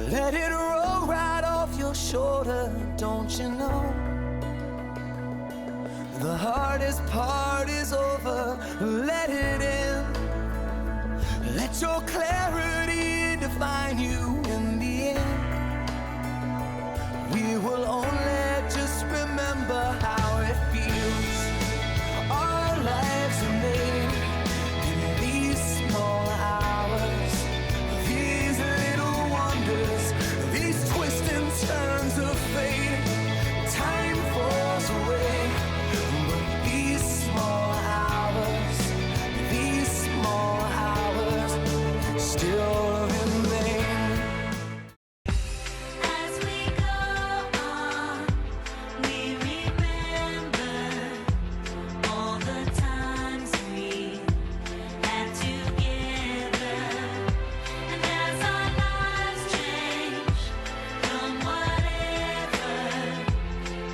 Let it roll right off your shoulder, don't you know? The hardest part is over, let it in. Let your clarity define you in the end. We will only just remember how it feels. Our lives are made in these small hours, these little wonders, these twists and turns of fate. Time falls away, but these small hours still remain. As we go on, we remember all the times we had together. And as our lives change from whatever,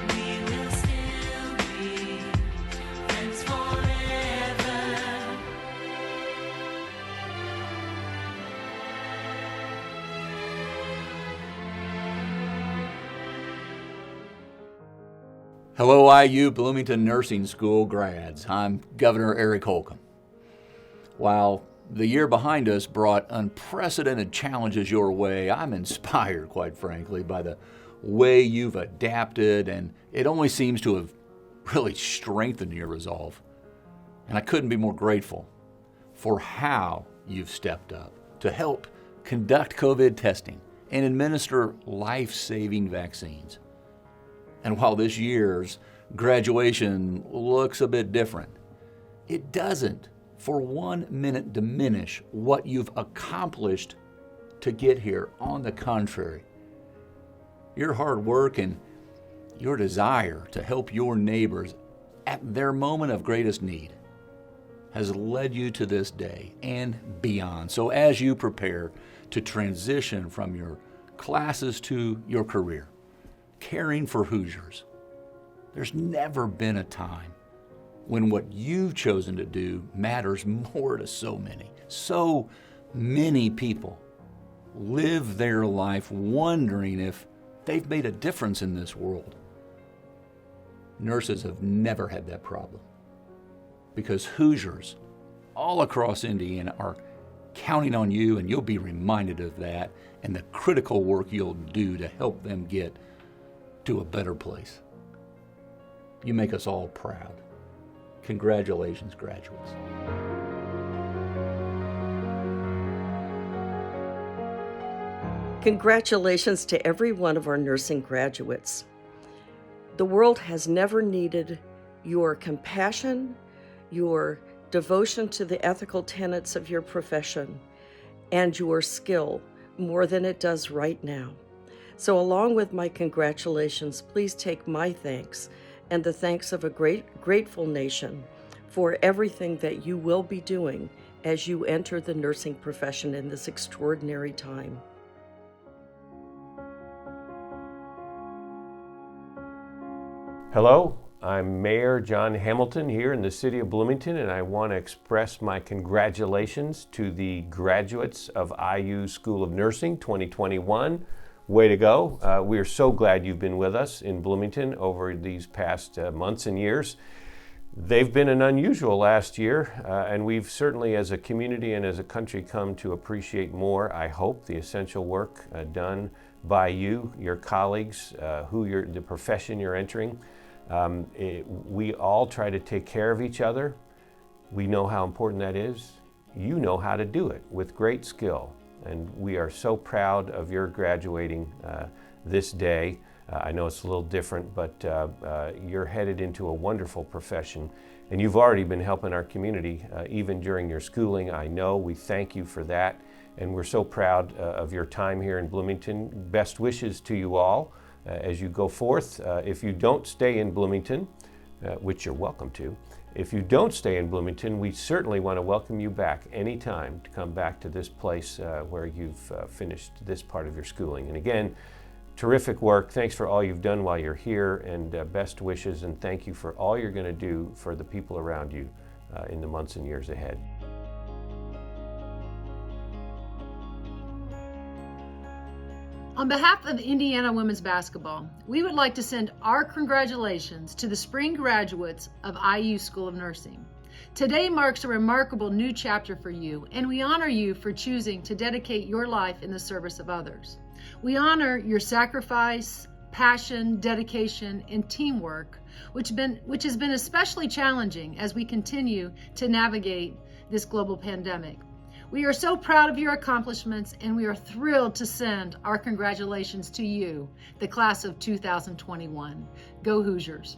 we will still be friends forever. Hello, IU Bloomington Nursing School grads. I'm Governor Eric Holcomb. While the year behind us brought unprecedented challenges your way, I'm inspired, quite frankly, by the way you've adapted, and it only seems to have really strengthened your resolve. And I couldn't be more grateful for how you've stepped up to help conduct COVID testing and administer life-saving vaccines. And while this year's graduation looks a bit different, it doesn't for 1 minute diminish what you've accomplished to get here. On the contrary, your hard work and your desire to help your neighbors at their moment of greatest need has led you to this day and beyond. So as you prepare to transition from your classes to your career, caring for Hoosiers, there's never been a time when what you've chosen to do matters more to so many. So many people live their life wondering if they've made a difference in this world. Nurses have never had that problem because Hoosiers all across Indiana are counting on you, and you'll be reminded of that and the critical work you'll do to help them get to a better place. You make us all proud. Congratulations, graduates. Congratulations to every one of our nursing graduates. The world has never needed your compassion, your devotion to the ethical tenets of your profession, and your skill more than it does right now. So along with my congratulations, please take my thanks and the thanks of a grateful nation for everything that you will be doing as you enter the nursing profession in this extraordinary time. Hello, I'm Mayor John Hamilton here in the city of Bloomington, and I want to express my congratulations to the graduates of IU School of Nursing 2021. Way to go. We are so glad you've been with us in Bloomington over these past months and years. They've been an unusual last year, and we've certainly as a community and as a country come to appreciate more, I hope, the essential work done by you, your colleagues, the profession you're entering. We all try to take care of each other. We know how important that is. You know how to do it with great skill. And we are so proud of your graduating this day. I know it's a little different, but you're headed into a wonderful profession. And you've already been helping our community even during your schooling. I know. We thank you for that. And we're so proud of your time here in Bloomington. Best wishes to you all as you go forth. If you don't stay in Bloomington, which you're welcome to, if you don't stay in Bloomington, we certainly want to welcome you back anytime to come back to this place where you've finished this part of your schooling. And again, terrific work. Thanks for all you've done while you're here, and best wishes, and thank you for all you're going to do for the people around you in the months and years ahead. On behalf of Indiana Women's Basketball, we would like to send our congratulations to the spring graduates of IU School of Nursing. Today marks a remarkable new chapter for you, and we honor you for choosing to dedicate your life in the service of others. We honor your sacrifice, passion, dedication, and teamwork, which has been especially challenging as we continue to navigate this global pandemic. We are so proud of your accomplishments, and we are thrilled to send our congratulations to you, the class of 2021. Go Hoosiers!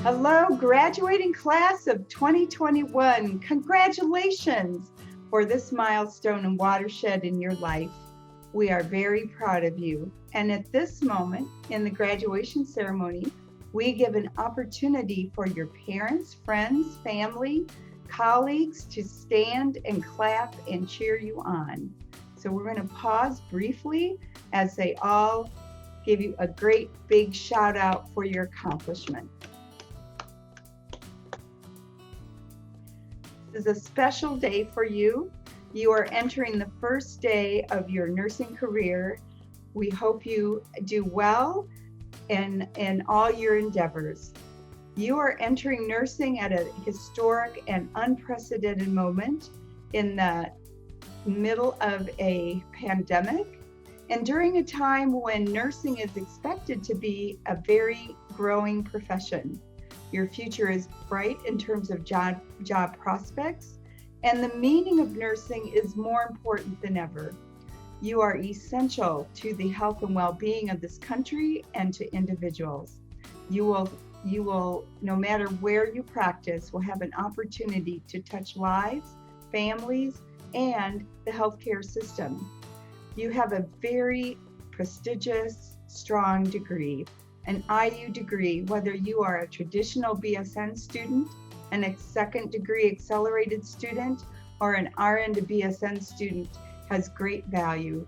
Hello, graduating class of 2021. Congratulations for this milestone and watershed in your life. We are very proud of you. And at this moment in the graduation ceremony, we give an opportunity for your parents, friends, family, colleagues to stand and clap and cheer you on. So we're going to pause briefly as they all give you a great big shout out for your accomplishment. This is a special day for you. You are entering the first day of your nursing career. We hope you do well in all your endeavors. You are entering nursing at a historic and unprecedented moment in the middle of a pandemic and during a time when nursing is expected to be a very growing profession. Your future is bright in terms of job prospects, and the meaning of nursing is more important than ever. You are essential to the health and well-being of this country and to individuals. You will, no matter where you practice, will have an opportunity to touch lives, families, and the healthcare system. You have a very prestigious, strong degree, an IU degree, whether you are a traditional BSN student, a second degree accelerated student, or an RN to BSN student, has great value.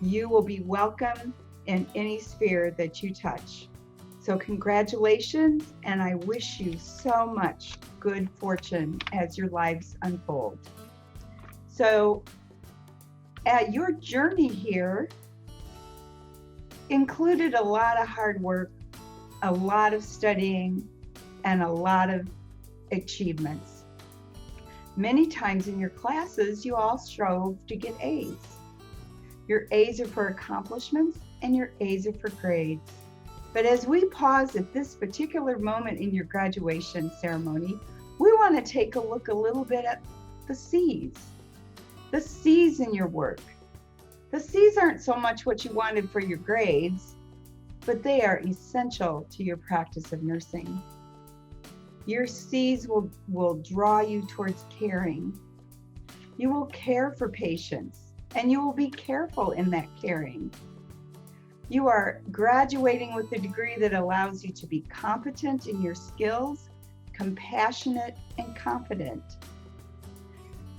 You will be welcome in any sphere that you touch. So congratulations, and I wish you so much good fortune as your lives unfold. So your journey here included a lot of hard work, a lot of studying, and a lot of achievements. Many times in your classes, you all strove to get A's. Your A's are for accomplishments and your A's are for grades. But as we pause at this particular moment in your graduation ceremony, we want to take a look a little bit at the C's. The C's in your work. The C's aren't so much what you wanted for your grades, but they are essential to your practice of nursing. Your C's will draw you towards caring. You will care for patients, and you will be careful in that caring. You are graduating with a degree that allows you to be competent in your skills, compassionate, and confident.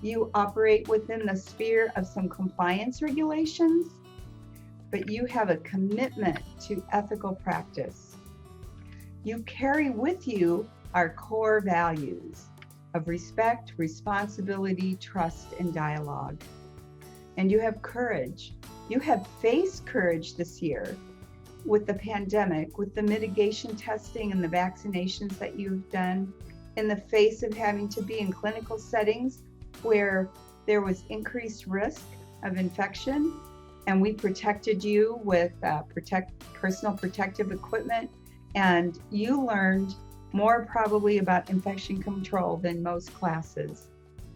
You operate within the sphere of some compliance regulations, but you have a commitment to ethical practice. You carry with you our core values of respect, responsibility, trust, and dialogue. And you have courage. You have faced courage this year with the pandemic, with the mitigation testing and the vaccinations that you've done, in the face of having to be in clinical settings where there was increased risk of infection, and we protected you with personal protective equipment, and you learned more probably about infection control than most classes.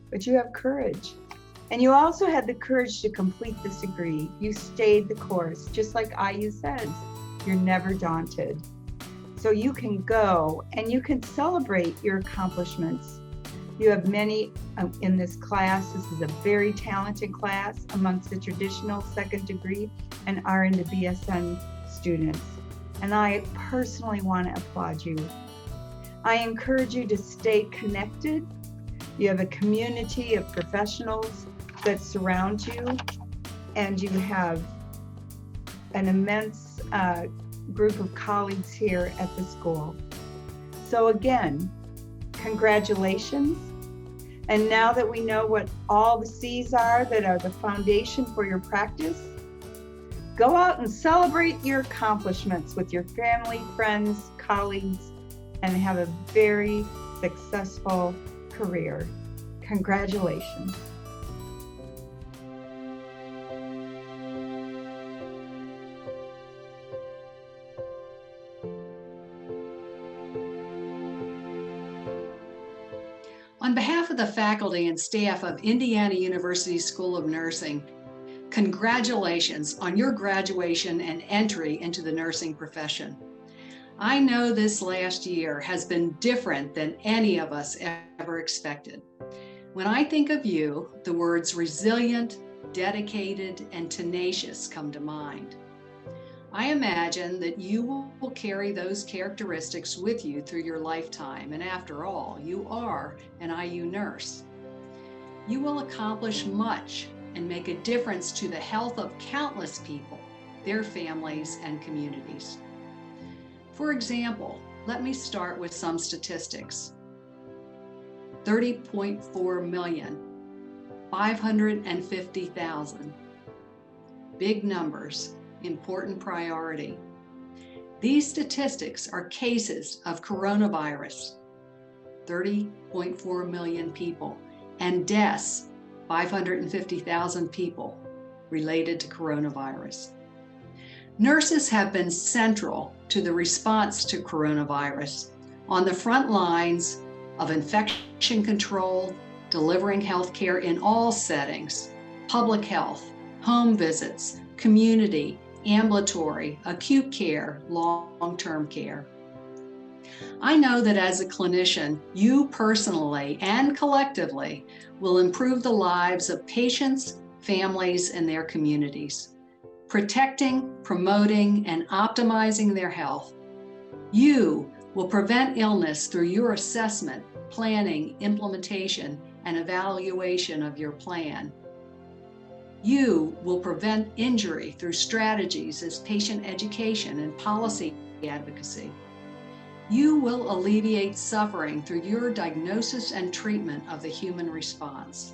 But you have courage. And you also had the courage to complete this degree. You stayed the course, just like IU says, you're never daunted. So you can go and you can celebrate your accomplishments. You have many in this class. This is a very talented class amongst the traditional second degree and RN to BSN students. And I personally want to applaud you. I encourage you to stay connected. You have a community of professionals that surround you, and you have an immense group of colleagues here at the school. So again, congratulations. And now that we know what all the C's are that are the foundation for your practice, go out and celebrate your accomplishments with your family, friends, colleagues, and have a very successful career. Congratulations. On behalf of the faculty and staff of Indiana University School of Nursing, congratulations on your graduation and entry into the nursing profession. I know this last year has been different than any of us ever expected. When I think of you, the words resilient, dedicated, and tenacious come to mind. I imagine that you will carry those characteristics with you through your lifetime, and after all, you are an IU nurse. You will accomplish much and make a difference to the health of countless people, their families, and communities. For example, let me start with some statistics. 30.4 million, 550,000. Big numbers, important priority. These statistics are cases of coronavirus, 30.4 million people, and deaths, 550,000 people related to coronavirus. Nurses have been central to the response to coronavirus on the front lines of infection control, delivering healthcare in all settings, public health, home visits, community, ambulatory, acute care, long-term care. I know that as a clinician, you personally and collectively will improve the lives of patients, families, and their communities, protecting, promoting, and optimizing their health. You will prevent illness through your assessment, planning, implementation, and evaluation of your plan. You will prevent injury through strategies as patient education and policy advocacy. You will alleviate suffering through your diagnosis and treatment of the human response.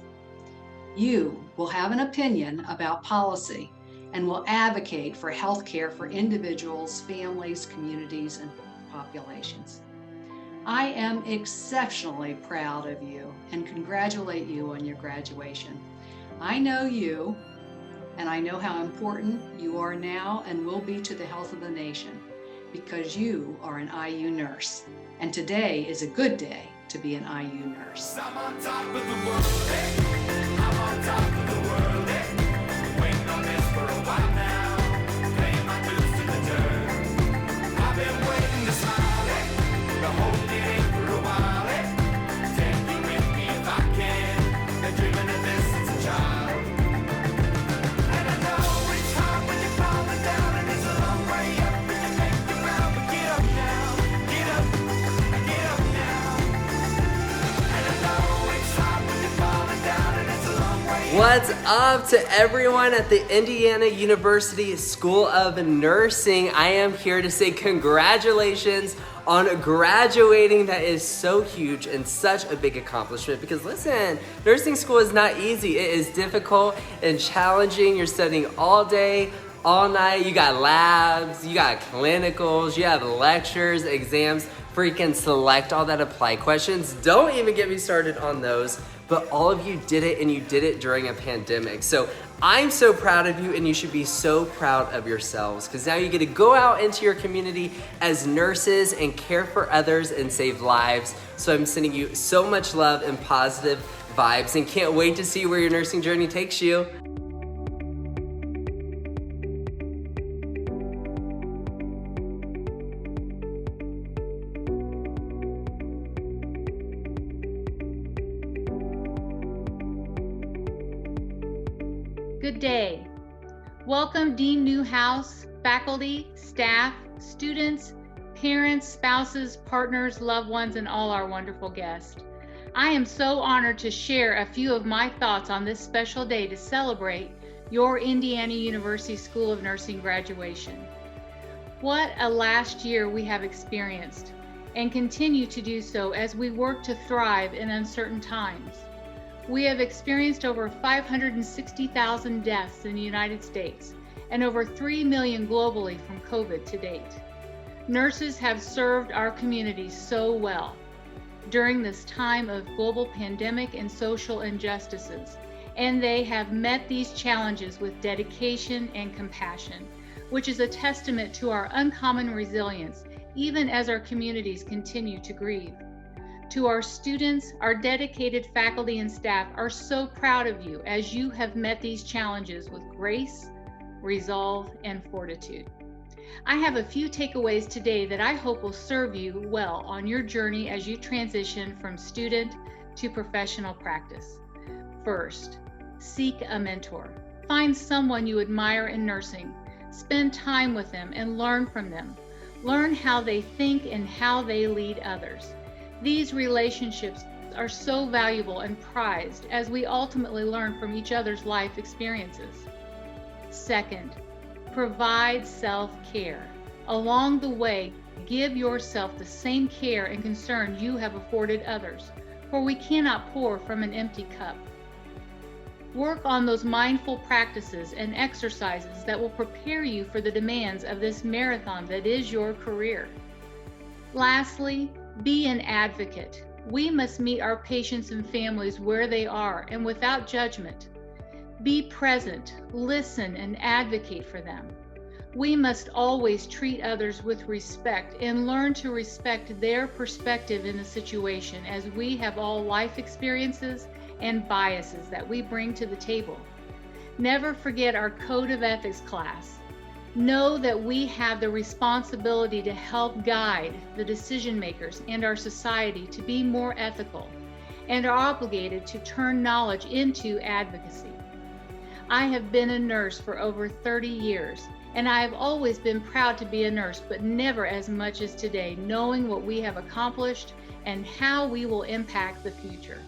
You will have an opinion about policy and will advocate for healthcare for individuals, families, communities, and populations. I am exceptionally proud of you and congratulate you on your graduation. I know you, and I know how important you are now and will be to the health of the nation, because you are an IU nurse. And today is a good day to be an IU nurse. I'm on top of the world, eh? I'm on top of the world, eh? Waiting on this for a while now, paying my dues to the dirt. I've been waiting to smile, eh? To hold it in for a while, eh? Take you with me if I can. Been dreaming of this since a child. And I know it's hard when you're falling down, and it's a long way up, and you make the ground, but get up now, get up now. And I know it's hard when you're falling down, and it's a long way up. What's up to everyone at the Indiana University School of Nursing? I am here to say congratulations on graduating. That is so huge and such a big accomplishment, because listen, nursing school is not easy. It is difficult and challenging. You're studying all day, all night. You got labs, you got clinicals, you have lectures, exams, freaking select all that apply questions. Don't even get me started on those. But all of you did it, and you did it during a pandemic. So I'm so proud of you, and you should be so proud of yourselves, because now you get to go out into your community as nurses and care for others and save lives. So I'm sending you so much love and positive vibes, and can't wait to see where your nursing journey takes you. Good day. Welcome Dean Newhouse, faculty, staff, students, parents, spouses, partners, loved ones, and all our wonderful guests. I am so honored to share a few of my thoughts on this special day to celebrate your Indiana University School of Nursing graduation. What a last year we have experienced. and continue to do so as we work to thrive in uncertain times. We have experienced over 560,000 deaths in the United States and over 3 million globally from COVID to date. Nurses have served our communities so well during this time of global pandemic and social injustices, and they have met these challenges with dedication and compassion, which is a testament to our uncommon resilience, even as our communities continue to grieve. To our students, our dedicated faculty and staff are so proud of you as you have met these challenges with grace, resolve, and fortitude. I have a few takeaways today that I hope will serve you well on your journey as you transition from student to professional practice. First, seek a mentor. Find someone you admire in nursing. Spend time with them and learn from them. Learn how they think and how they lead others. These relationships are so valuable and prized as we ultimately learn from each other's life experiences. Second, provide self-care. Along the way, give yourself the same care and concern you have afforded others, for we cannot pour from an empty cup. Work on those mindful practices and exercises that will prepare you for the demands of this marathon that is your career. Lastly, be an advocate. We must meet our patients and families where they are and without judgment. Be present, listen, and advocate for them. We must always treat others with respect and learn to respect their perspective in the situation, as we have all life experiences and biases that we bring to the table. Never forget our Code of Ethics class. Know that we have the responsibility to help guide the decision makers and our society to be more ethical, and are obligated to turn knowledge into advocacy. I have been a nurse for over 30 years, and I have always been proud to be a nurse, but never as much as today, knowing what we have accomplished and how we will impact the future.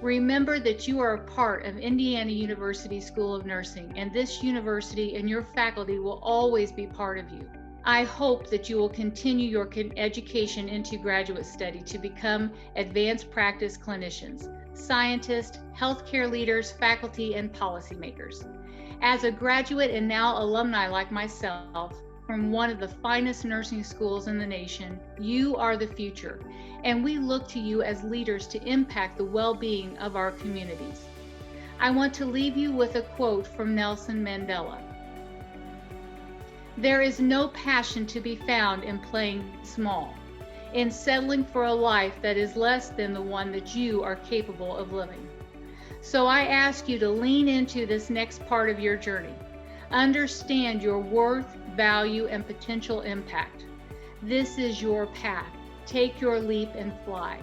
Remember that you are a part of Indiana University School of Nursing, and this university and your faculty will always be part of you. I hope that you will continue your education into graduate study to become advanced practice clinicians, scientists, healthcare leaders, faculty, and policymakers. As a graduate and now alumni like myself from one of the finest nursing schools in the nation, you are the future, and we look to you as leaders to impact the well-being of our communities. I want to leave you with a quote from Nelson Mandela. There is no passion to be found in playing small, in settling for a life that is less than the one that you are capable of living. So I ask you to lean into this next part of your journey. Understand your worth, value, and potential impact. This is your path. Take your leap and fly.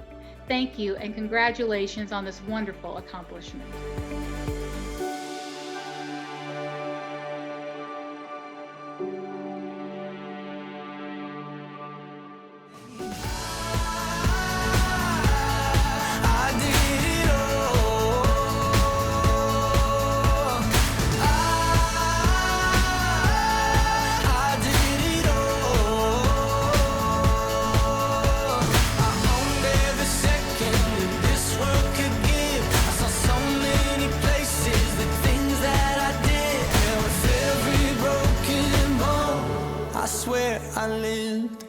Thank you, and congratulations on this wonderful accomplishment.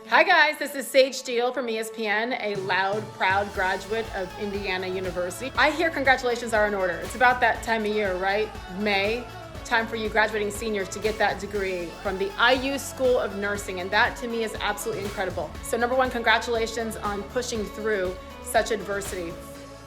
Hi guys, this is Sage Steele from ESPN, a loud, proud graduate of Indiana University. I hear congratulations are in order. It's about that time of year, right? May, time for you graduating seniors to get that degree from the IU School of Nursing, and that to me is absolutely incredible. So number one, congratulations on pushing through such adversity.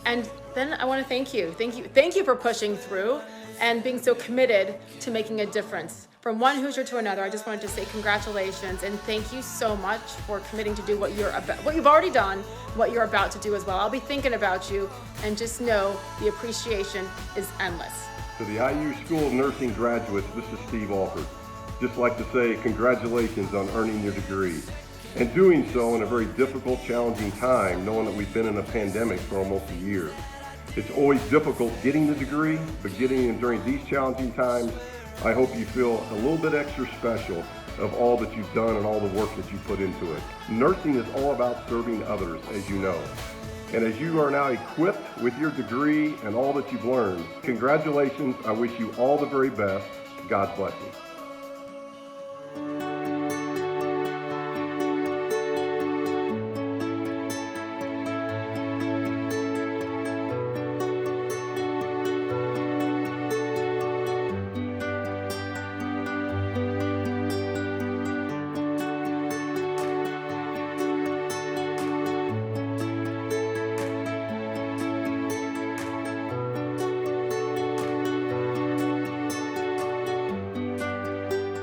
And then I want to thank you for pushing through and being so committed to making a difference. From one Hoosier to another, I just wanted to say congratulations and thank you so much for committing to do what you've already done, what you're about to do as well. I'll be thinking about you, and just know the appreciation is endless. To the IU School of Nursing graduates, this is Steve Alford. Just like to say congratulations on earning your degree, and doing so in a very difficult, challenging time, knowing that we've been in a pandemic for almost a year. It's always difficult getting the degree, but getting it during these challenging times, I hope you feel a little bit extra special of all that you've done and all the work that you put into it. Nursing is all about serving others, as you know. And as you are now equipped with your degree and all that you've learned, congratulations. I wish you all the very best. God bless you.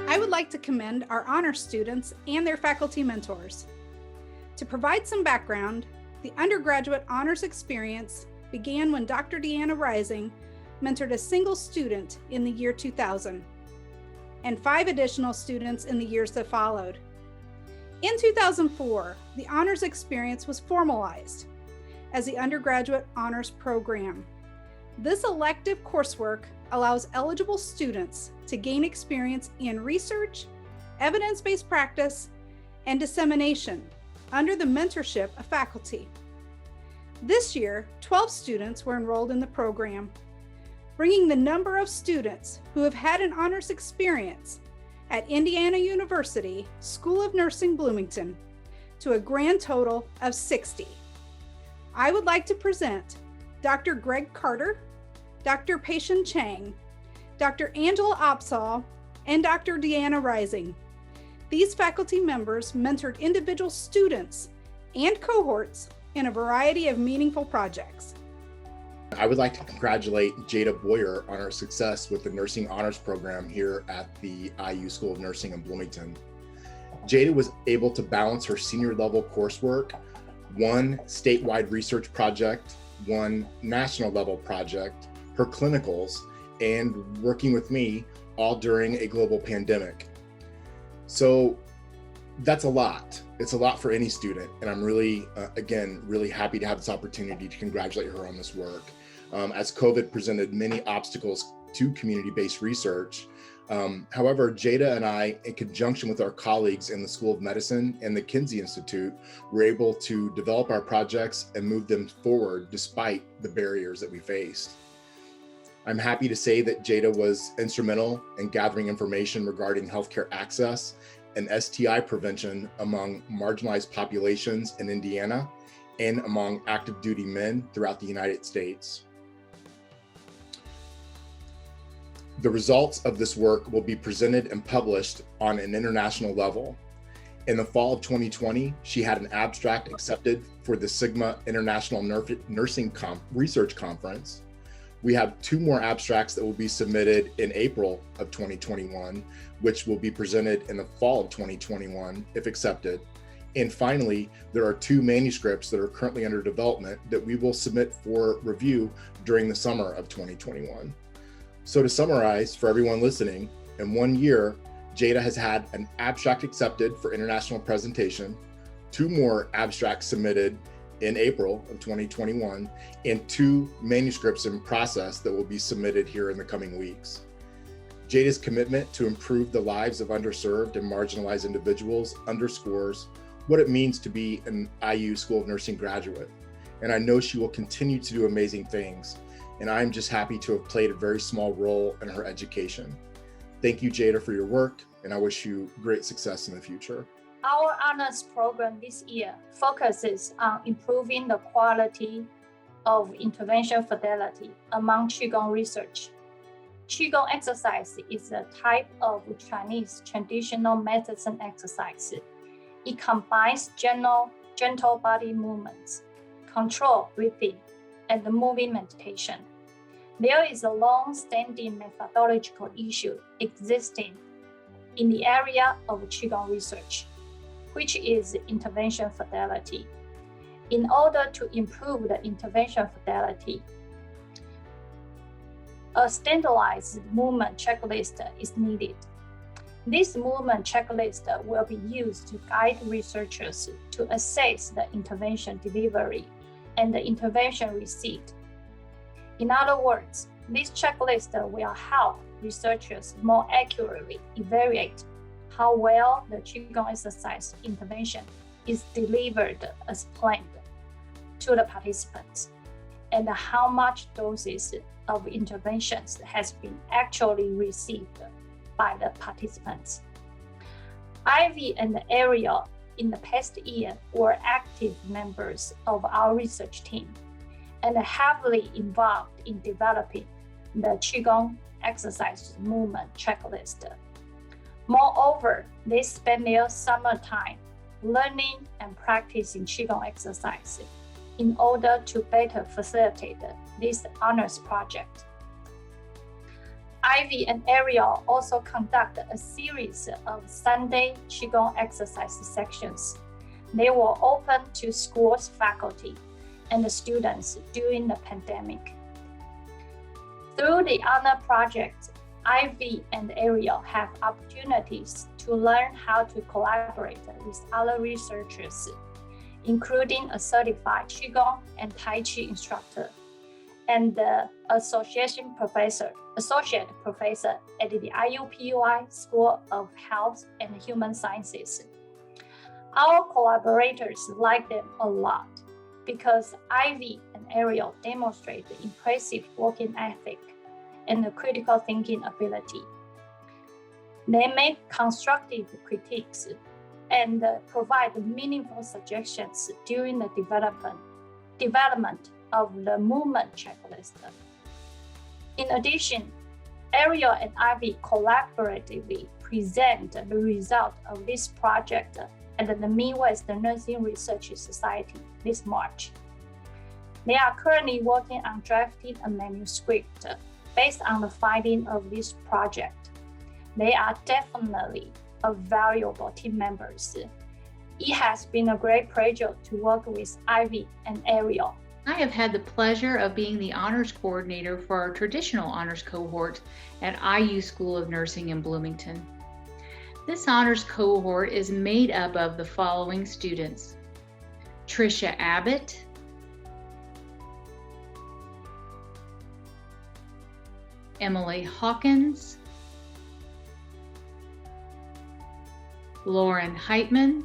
I would like to commend our honor students and their faculty mentors. To provide some background, the undergraduate honors experience began when Dr. Deanna Rising mentored a single student in the year 2000, and 5 additional students in the years that followed. In 2004, the honors experience was formalized as the undergraduate honors program. This elective coursework allows eligible students to gain experience in research, evidence-based practice, and dissemination under the mentorship of faculty. This year, 12 students were enrolled in the program, bringing the number of students who have had an honors experience at Indiana University School of Nursing Bloomington to a grand total of 60. I would like to present Dr. Greg Carter, Dr. Pei-Shen Chang, Dr. Angela Opsahl, and Dr. Deanna Rising. These faculty members mentored individual students and cohorts in a variety of meaningful projects. I would like to congratulate Jada Boyer on her success with the Nursing Honors Program here at the IU School of Nursing in Bloomington. Jada was able to balance her senior level coursework, one statewide research project, one national level project, her clinicals, and working with me all during a global pandemic. So that's a lot. It's a lot for any student. And I'm really, again, really happy to have this opportunity to congratulate her on this work. As COVID presented many obstacles to community-based research. However, Jada and I, in conjunction with our colleagues in the School of Medicine and the Kinsey Institute, were able to develop our projects and move them forward despite the barriers that we faced. I'm happy to say that Jada was instrumental in gathering information regarding healthcare access and STI prevention among marginalized populations in Indiana and among active duty men throughout the United States. The results of this work will be presented and published on an international level. In the fall of 2020, she had an abstract accepted for the Sigma International Nursing Research Conference. We have 2 more abstracts that will be submitted in April of 2021, which will be presented in the fall of 2021, if accepted. And finally, there are 2 manuscripts that are currently under development that we will submit for review during the summer of 2021. So to summarize for everyone listening, in 1 year, Jada has had an abstract accepted for international presentation, 2 more abstracts submitted in April of 2021, and 2 manuscripts in process that will be submitted here in the coming weeks. Jada's commitment to improve the lives of underserved and marginalized individuals underscores what it means to be an IU School of Nursing graduate. And I know she will continue to do amazing things. And I'm just happy to have played a very small role in her education. Thank you, Jada, for your work, and I wish you great success in the future. Our honors program this year focuses on improving the quality of intervention fidelity among Qigong research. Qigong exercise is a type of Chinese traditional medicine exercise. It combines gentle body movements, controlled breathing, and moving meditation. There is a long-standing methodological issue existing in the area of Qigong research, which is intervention fidelity. In order to improve the intervention fidelity, a standardized movement checklist is needed. This movement checklist will be used to guide researchers to assess the intervention delivery and the intervention receipt. In other words, this checklist will help researchers more accurately evaluate how well the Qigong exercise intervention is delivered as planned to the participants, and how much doses of interventions has been actually received by the participants. Ivy and Ariel in the past year were active members of our research team and heavily involved in developing the Qigong exercise movement checklist. Moreover, they spend their summer time learning and practicing Qigong exercise in order to better facilitate this honors project. Ivy and Ariel also conduct a series of Sunday Qigong exercise sections. They were open to schools faculty and the students during the pandemic. Through the honor project, Ivy and Ariel have opportunities to learn how to collaborate with other researchers, including a certified Qigong and Tai Chi instructor and the associate professor at the IUPUI School of Health and Human Sciences. Our collaborators like them a lot because Ivy and Ariel demonstrate impressive working ethic and critical thinking ability. They make constructive critiques and provide meaningful suggestions during the development of the movement checklist. In addition, Ariel and Ivy collaboratively present the result of this project at the Midwest Nursing Research Society this March. They are currently working on drafting a manuscript based on the finding of this project. They are definitely a valuable team members. It has been a great pleasure to work with Ivy and Ariel. I have had the pleasure of being the honors coordinator for our traditional honors cohort at IU School of Nursing in Bloomington. This honors cohort is made up of the following students: Tricia Abbott, Emily Hawkins, Lauren Heitman,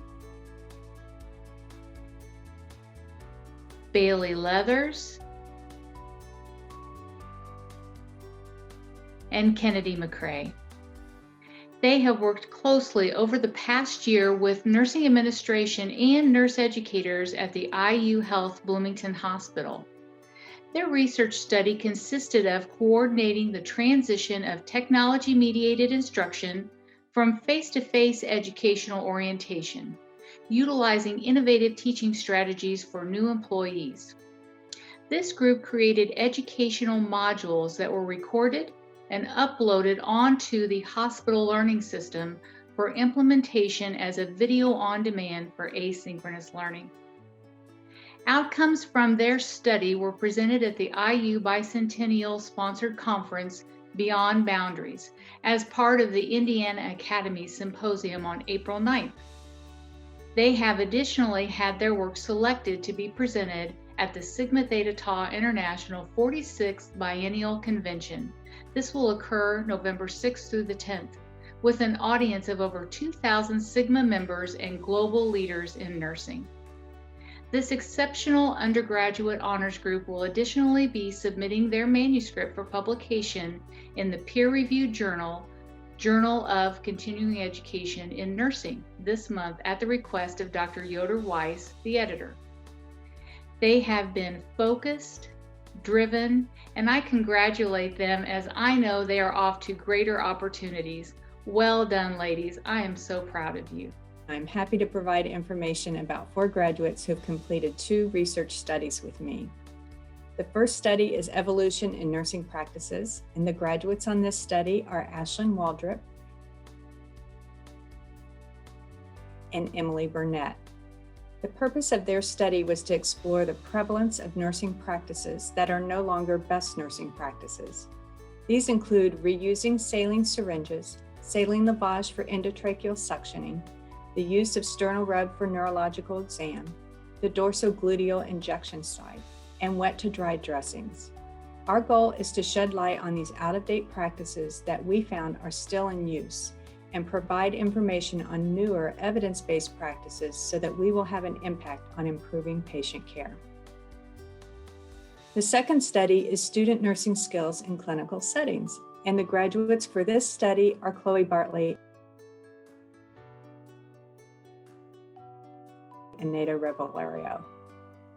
Bailey Leathers, and Kennedy McCrae. They have worked closely over the past year with nursing administration and nurse educators at the IU Health Bloomington Hospital. Their research study consisted of coordinating the transition of technology-mediated instruction from face-to-face educational orientation, utilizing innovative teaching strategies for new employees. This group created educational modules that were recorded and uploaded onto the hospital learning system for implementation as a video on demand for asynchronous learning. Outcomes from their study were presented at the IU Bicentennial sponsored conference Beyond Boundaries as part of the Indiana Academy Symposium on April 9th. They have additionally had their work selected to be presented at the Sigma Theta Tau International 46th Biennial Convention. This will occur November 6th through the 10th, with an audience of over 2,000 Sigma members and global leaders in nursing. This exceptional undergraduate honors group will additionally be submitting their manuscript for publication in the peer-reviewed journal of Continuing Education in Nursing this month at the request of Dr. Yoder Weiss, the editor. They have been focused, driven, and I congratulate them as I know they are off to greater opportunities. Well done, ladies. I am so proud of you. I'm happy to provide information about 4 graduates who have completed 2 research studies with me. The first study is Evolution in Nursing Practices, and the graduates on this study are Ashlyn Waldrop and Emily Burnett. The purpose of their study was to explore the prevalence of nursing practices that are no longer best nursing practices. These include reusing saline syringes, saline lavage for endotracheal suctioning, the use of sternal rub for neurological exam, the dorsogluteal injection site, and wet to dry dressings. Our goal is to shed light on these out-of-date practices that we found are still in use and provide information on newer evidence-based practices so that we will have an impact on improving patient care. The second study is student nursing skills in clinical settings, and the graduates for this study are Chloe Bartley and Nada Revolario.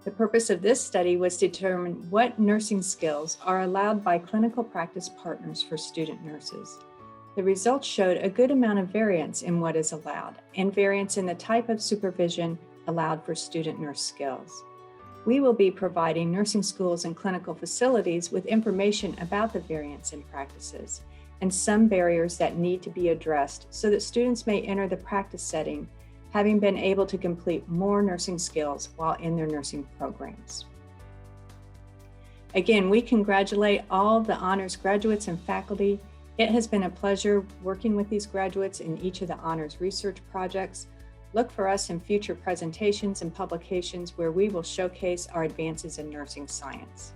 The purpose of this study was to determine what nursing skills are allowed by clinical practice partners for student nurses. The results showed a good amount of variance in what is allowed and variance in the type of supervision allowed for student nurse skills. We will be providing nursing schools and clinical facilities with information about the variance in practices and some barriers that need to be addressed so that students may enter the practice setting having been able to complete more nursing skills while in their nursing programs. Again, we congratulate all the honors graduates and faculty. It has been a pleasure working with these graduates in each of the honors research projects. Look for us in future presentations and publications where we will showcase our advances in nursing science.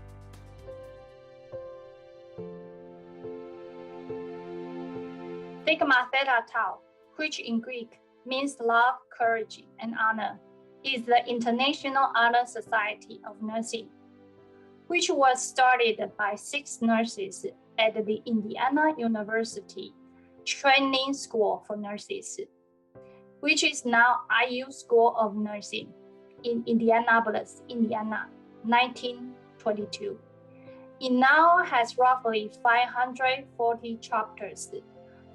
Sigma Theta Tau, which in Greek means love, courage, and honor, is the International Honor Society of Nursing, which was started by 6 nurses at the Indiana University Training School for Nurses, which is now IU School of Nursing in Indianapolis, Indiana, 1922. It now has roughly 540 chapters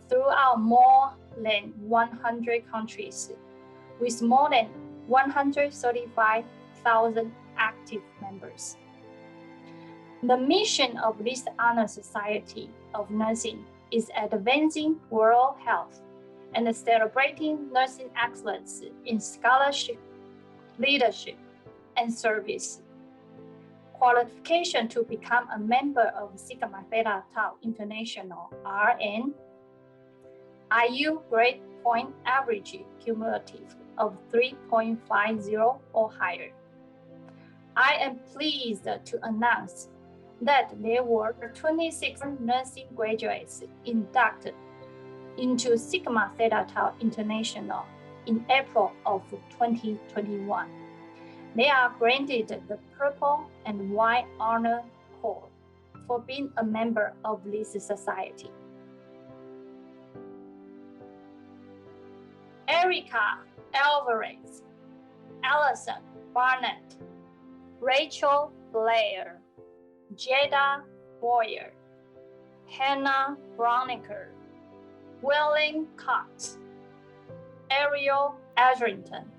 throughout more than 100 countries, with more than 135,000 active members. The mission of this honor society of nursing is advancing world health and celebrating nursing excellence in scholarship, leadership, and service. Qualification to become a member of Sigma Theta Tau International RN IU grade point average cumulative of 3.50 or higher. I am pleased to announce that there were 26 nursing graduates inducted into Sigma Theta Tau International in April of 2021. They are granted the Purple and White Honor Cord for being a member of this society. Erica Alvarez, Allison Barnett, Rachel Blair, Jada Boyer, Hannah Browniker, Willing Cox, Ariel Adrington,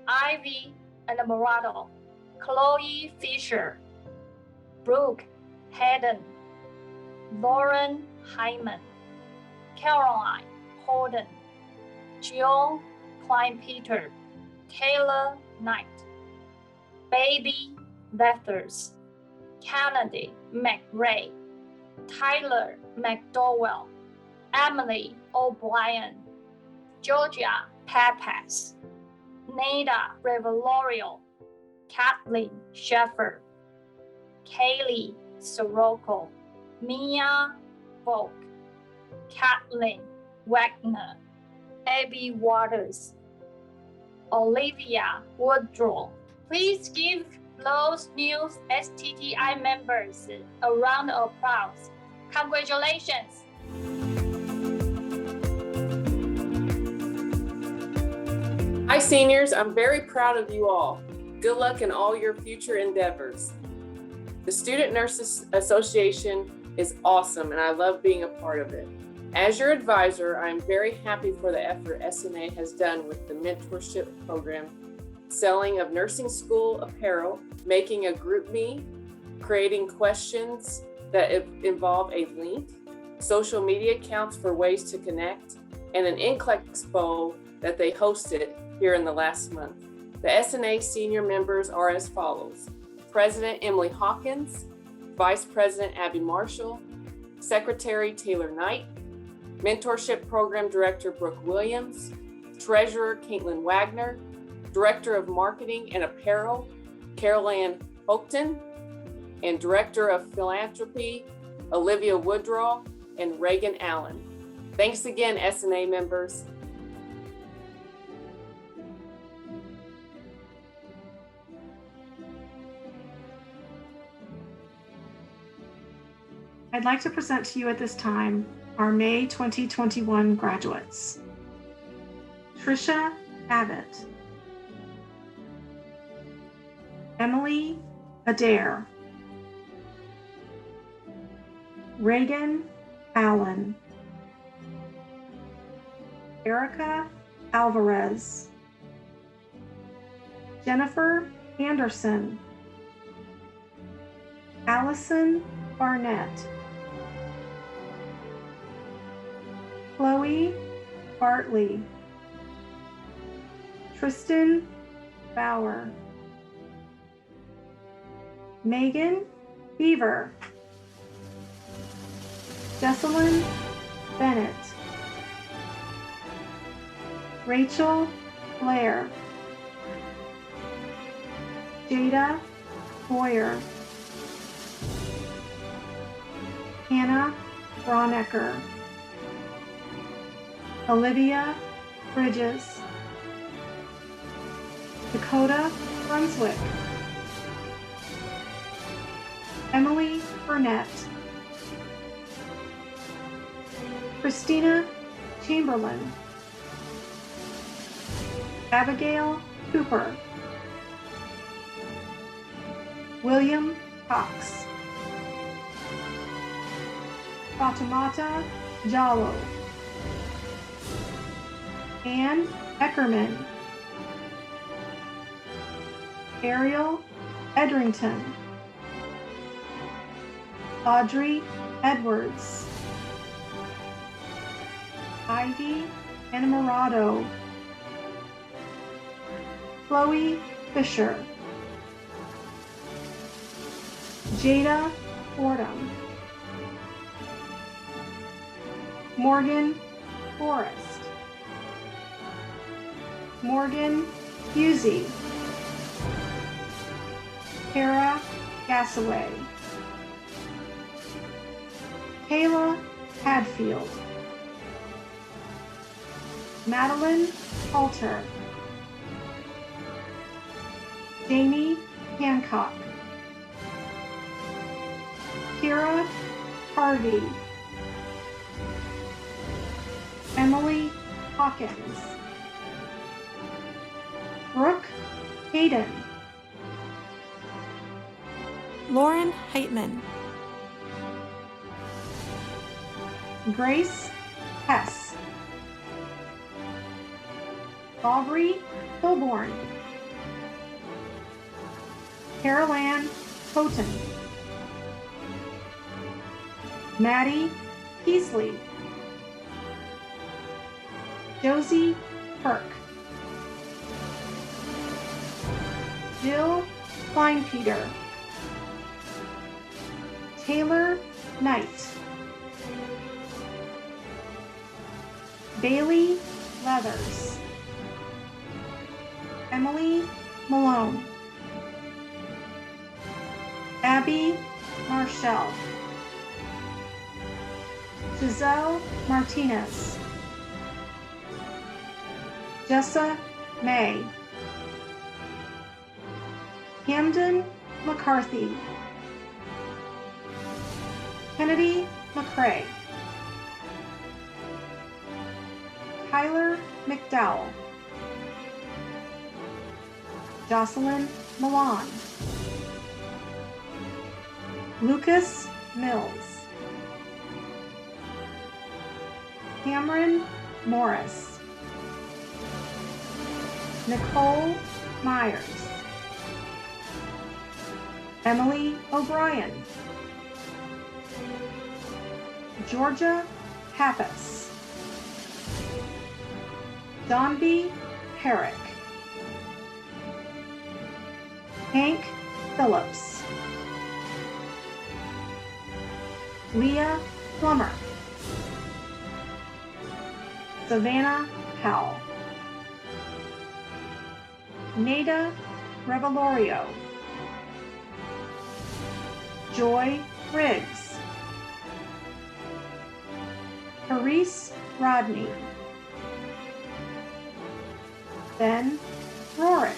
Ivy Enamorado, Chloe Fisher, Brooke Hayden, Lauren Hyman, Caroline Holden, Jill Klein-Peter, Taylor Knight, Baby Lethers, Kennedy McRae, Tyler McDowell, Emily O'Brien, Georgia Pappas, Nada Revolorio, Kathleen Sheffer, Kaylee Sirocco, Mia Volk, Kathleen Wagner, Abby Waters, Olivia Woodrow. Please give those new STTI members a round of applause. Congratulations! Hi seniors, I'm very proud of you all. Good luck in all your future endeavors. The Student Nurses Association is awesome and I love being a part of it. As your advisor, I'm very happy for the effort SNA has done with the mentorship program, selling of nursing school apparel, making a group me, creating questions that involve a link, social media accounts for ways to connect, and an Expo that they hosted here in the last month. The SNA senior members are as follows: President Emily Hawkins, Vice President Abby Marshall, Secretary Taylor Knight, Mentorship Program Director Brooke Williams, Treasurer Caitlin Wagner, Director of Marketing and Apparel Carol Ann Hochton, and Director of Philanthropy Olivia Woodrow and Reagan Allen. Thanks again, SNA members. I'd like to present to you at this time our May 2021 graduates. Trisha Abbott, Emily Adair, Reagan Allen, Erica Alvarez, Jennifer Anderson, Allison Barnett, Chloe Bartley, Tristan Bauer, Megan Beaver, Jesselyn Bennett, Rachel Blair, Jada Boyer, Hannah Bronecker, Olivia Bridges, Dakota Brunswick, Emily Burnett, Christina Chamberlain, Abigail Cooper, William Cox, Fatimata Jallo, Ann Eckerman, Ariel Edrington, Audrey Edwards, Ivy Enamorado, Chloe Fisher, Jada Fordham, Morgan Forrest, Morgan Husey, Kara Gassaway, Kayla Hadfield, Madeline Halter, Jamie Hancock, Kira Harvey, Emily Hawkins, Brooke Hayden, Lauren Heitman, Grace Hess, Aubrey Hilborn, Caroline Houghton, Maddie Peasley, Josie Kirk, Jill Kleinpeter, Taylor Knight, Bailey Leathers, Emily Malone, Abby Marshall, Giselle Martinez, Jessa May, Camden McCarthy, Kennedy McCrae, Tyler McDowell, Jocelyn Milan, Lucas Mills, Cameron Morris, Nicole Myers, Emily O'Brien, Georgia Pappas, Donby Herrick, Hank Phillips, Leah Plummer, Savannah Powell, Nada Revelorio, Joy Riggs, Carice Rodney, Ben Rorick,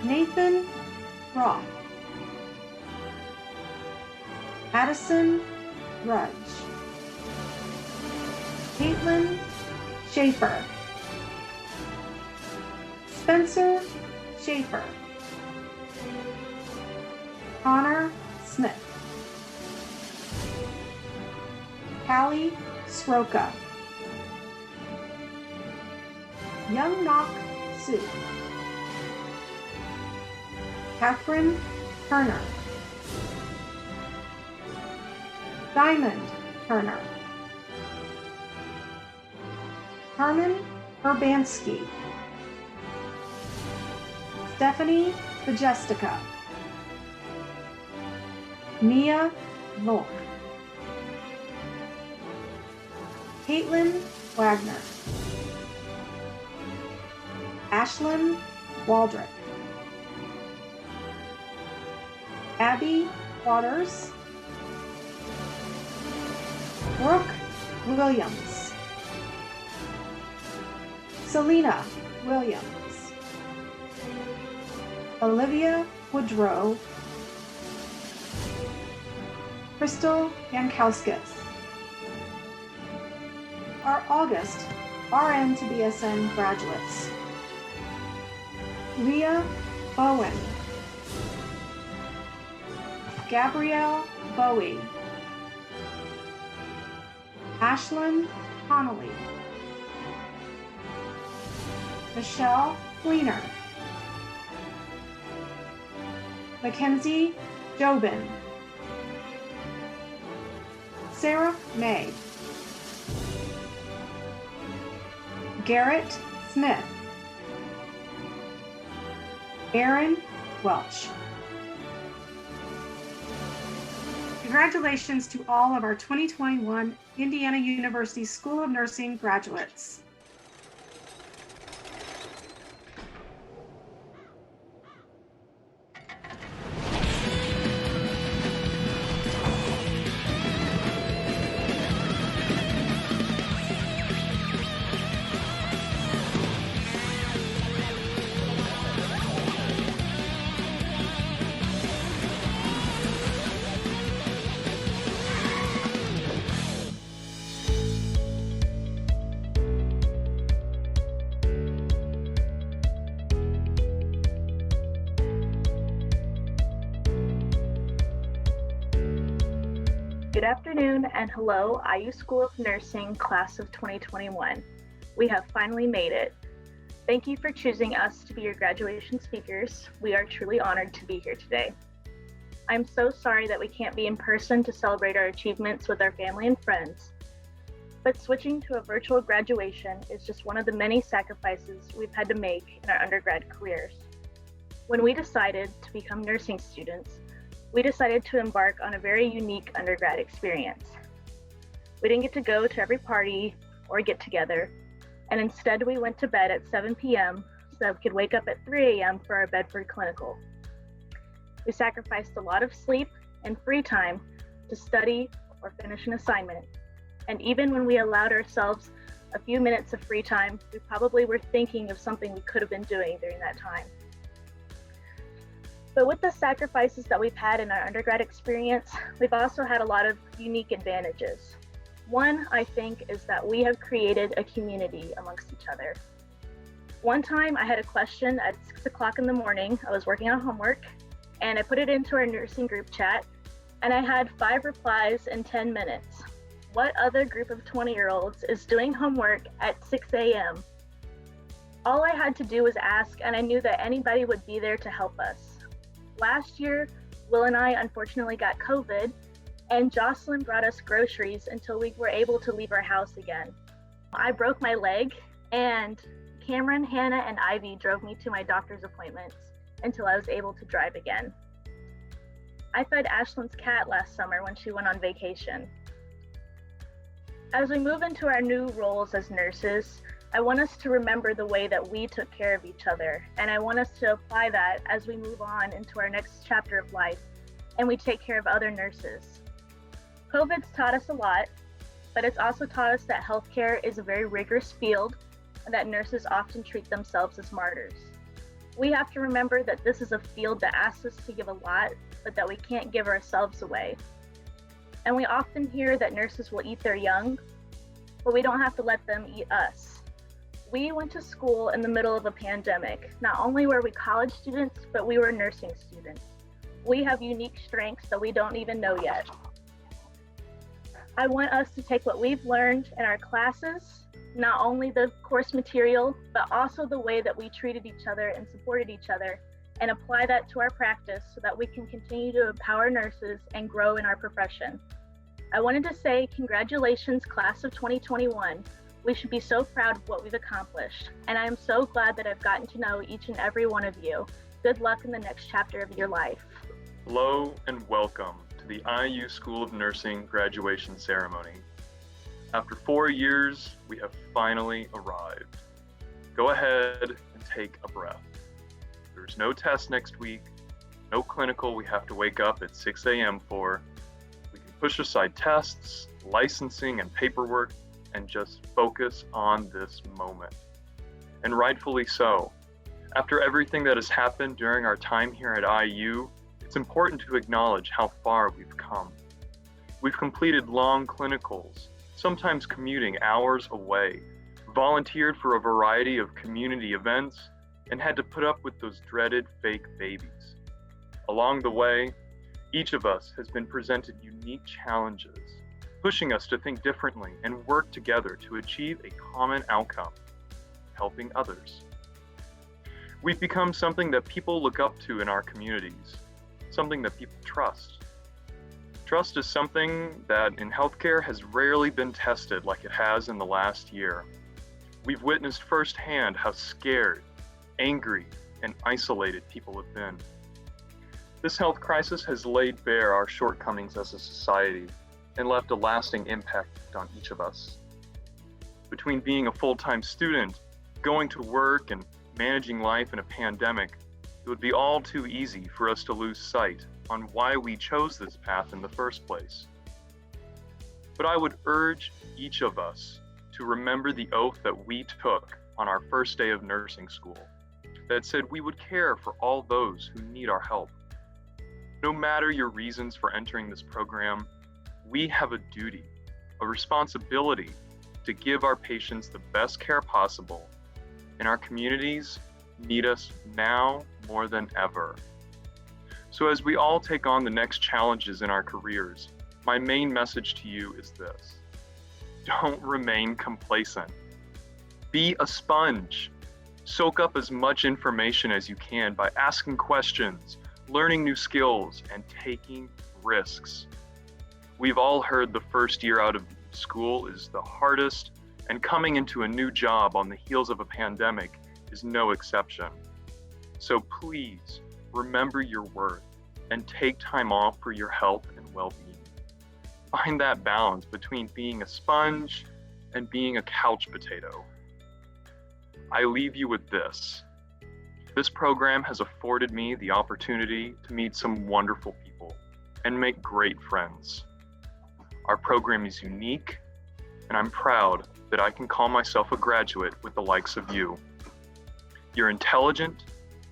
Nathan Roth, Addison Rudge, Caitlin Schaefer, Spencer Schaefer, Connor Smith, Callie Sroka, Young Nok Sue, Catherine Turner, Diamond Turner, Herman Urbanski, Stephanie Majestica, Mia Volk, Caitlin Wagner, Ashlyn Waldrick, Abby Waters, Brooke Williams, Selena Williams, Olivia Woodrow, Crystal Yankowskis. Our August RN to BSN graduates: Leah Bowen, Gabrielle Bowie, Ashlyn Connolly, Michelle Fleener, Mackenzie Jobin, Sarah May, Garrett Smith, Aaron Welch. Congratulations to all of our 2021 Indiana University School of Nursing graduates. Good afternoon and hello, IU School of Nursing class of 2021. We have finally made it. Thank you for choosing us to be your graduation speakers. We are truly honored to be here today. I'm so sorry that we can't be in person to celebrate our achievements with our family and friends, but switching to a virtual graduation is just one of the many sacrifices we've had to make in our undergrad careers. When we decided to become nursing students, we decided to embark on a very unique undergrad experience. We didn't get to go to every party or get together, and instead we went to bed at 7 p.m. so that we could wake up at 3 a.m. for our Bedford clinical. We sacrificed a lot of sleep and free time to study or finish an assignment. And even when we allowed ourselves a few minutes of free time, we probably were thinking of something we could have been doing during that time. But with the sacrifices that we've had in our undergrad experience, we've also had a lot of unique advantages. One, I think, is that we have created a community amongst each other. One time I had a question at 6 o'clock in the morning. I was working on homework and I put it into our nursing group chat and I had 5 replies in 10 minutes. What other group of 20-year-olds is doing homework at 6 a.m.? All I had to do was ask and I knew that anybody would be there to help us. Last year, Will and I unfortunately got COVID, and Jocelyn brought us groceries until we were able to leave our house again. I broke my leg, and Cameron, Hannah, and Ivy drove me to my doctor's appointments until I was able to drive again. I fed Ashlyn's cat last summer when she went on vacation. As we move into our new roles as nurses, I want us to remember the way that we took care of each other, and I want us to apply that as we move on into our next chapter of life and we take care of other nurses. COVID's taught us a lot, but it's also taught us that healthcare is a very rigorous field and that nurses often treat themselves as martyrs. We have to remember that this is a field that asks us to give a lot, but that we can't give ourselves away. And we often hear that nurses will eat their young, but we don't have to let them eat us. We went to school in the middle of a pandemic. Not only were we college students, but we were nursing students. We have unique strengths that we don't even know yet. I want us to take what we've learned in our classes, not only the course material, but also the way that we treated each other and supported each other, and apply that to our practice so that we can continue to empower nurses and grow in our profession. I wanted to say congratulations, class of 2021. We should be so proud of what we've accomplished, and I am so glad that I've gotten to know each and every one of you. Good luck in the next chapter of your life. Hello and welcome to the IU School of Nursing graduation ceremony. After 4 years, we have finally arrived. Go ahead and take a breath. There's no test next week, no clinical we have to wake up at 6 a.m. for. We can push aside tests, licensing, and paperwork and just focus on this moment. And rightfully so. After everything that has happened during our time here at IU, it's important to acknowledge how far we've come. We've completed long clinicals, sometimes commuting hours away, volunteered for a variety of community events, and had to put up with those dreaded fake babies. Along the way, each of us has been presented unique challenges, pushing us to think differently and work together to achieve a common outcome, helping others. We've become something that people look up to in our communities, something that people trust. Trust is something that in healthcare has rarely been tested like it has in the last year. We've witnessed firsthand how scared, angry, and isolated people have been. This health crisis has laid bare our shortcomings as a society and left a lasting impact on each of us. Between being a full-time student, going to work, and managing life in a pandemic, it would be all too easy for us to lose sight on why we chose this path in the first place. But I would urge each of us to remember the oath that we took on our first day of nursing school that said we would care for all those who need our help. No matter your reasons for entering this program, we have a duty, a responsibility to give our patients the best care possible, and our communities need us now more than ever. So as we all take on the next challenges in our careers, my main message to you is this: don't remain complacent. Be a sponge. Soak up as much information as you can by asking questions, learning new skills, and taking risks. We've all heard the first year out of school is the hardest, and coming into a new job on the heels of a pandemic is no exception. So please remember your worth and take time off for your health and well-being. Find that balance between being a sponge and being a couch potato. I leave you with this. This program has afforded me the opportunity to meet some wonderful people and make great friends. Our program is unique, and I'm proud that I can call myself a graduate with the likes of you. You're intelligent,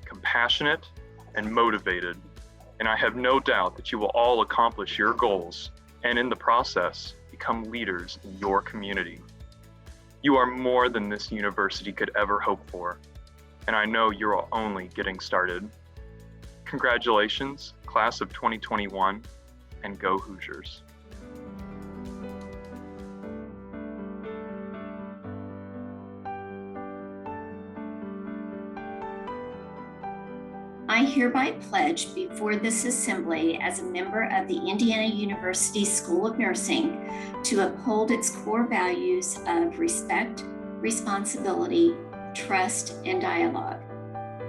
compassionate, and motivated, and I have no doubt that you will all accomplish your goals and in the process become leaders in your community. You are more than this university could ever hope for, and I know you're only getting started. Congratulations, class of 2021, and go Hoosiers. I hereby pledge before this assembly as a member of the Indiana University School of Nursing to uphold its core values of respect, responsibility, trust, and dialogue.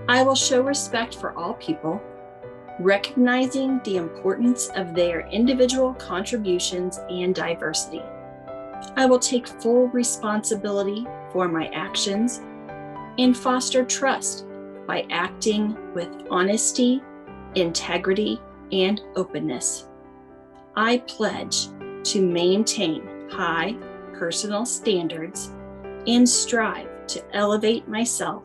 I will show respect for all people, recognizing the importance of their individual contributions and diversity. I will take full responsibility for my actions and foster trust by acting with honesty, integrity, and openness. I pledge to maintain high personal standards and strive to elevate myself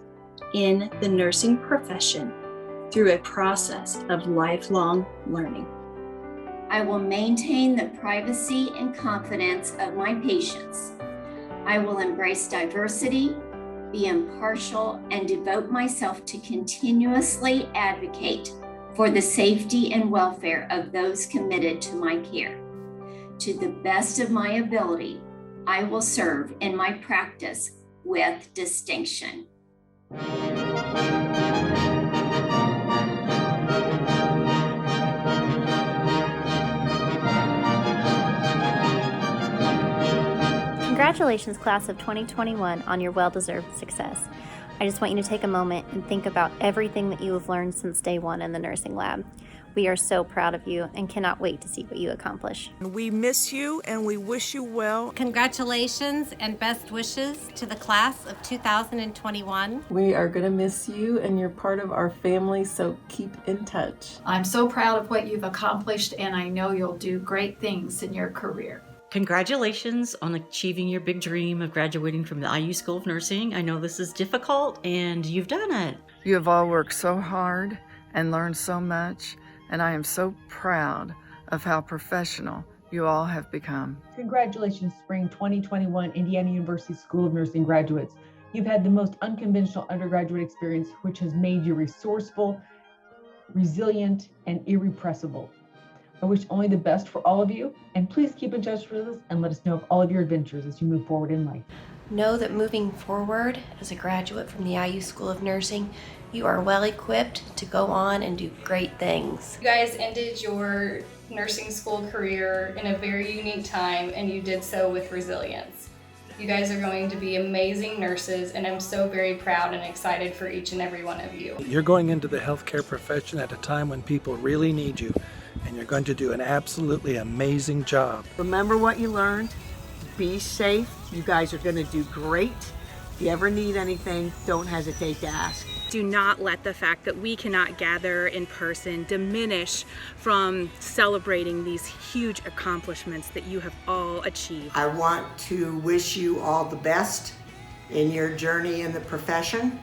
in the nursing profession through a process of lifelong learning. I will maintain the privacy and confidence of my patients. I will embrace diversity, be impartial, and devote myself to continuously advocate for the safety and welfare of those committed to my care. To the best of my ability, I will serve in my practice with distinction. Congratulations, class of 2021, on your well-deserved success. I just want you to take a moment and think about everything that you have learned since day one in the nursing lab. We are so proud of you and cannot wait to see what you accomplish. We miss you and we wish you well. Congratulations and best wishes to the class of 2021. We are going to miss you and you're part of our family, so keep in touch. I'm so proud of what you've accomplished, and I know you'll do great things in your career. Congratulations on achieving your big dream of graduating from the IU School of Nursing. I know this is difficult and you've done it. You have all worked so hard and learned so much, and I am so proud of how professional you all have become. Congratulations, Spring 2021 Indiana University School of Nursing graduates. You've had the most unconventional undergraduate experience, which has made you resourceful, resilient, and irrepressible. I wish only the best for all of you, and please keep in touch with us and let us know of all of your adventures as you move forward in life. Know that moving forward as a graduate from the IU School of Nursing, you are well equipped to go on and do great things. You guys ended your nursing school career in a very unique time, and you did so with resilience. You guys are going to be amazing nurses, and I'm so very proud and excited for each and every one of you. You're going into the healthcare profession at a time when people really need you, and you're going to do an absolutely amazing job. Remember what you learned. Be safe. You guys are going to do great. If you ever need anything, don't hesitate to ask. Do not let the fact that we cannot gather in person diminish from celebrating these huge accomplishments that you have all achieved. I want to wish you all the best in your journey in the profession.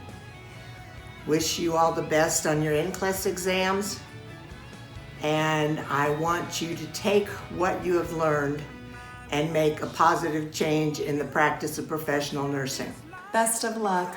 Wish you all the best on your NCLEX exams. And I want you to take what you have learned and make a positive change in the practice of professional nursing. Best of luck.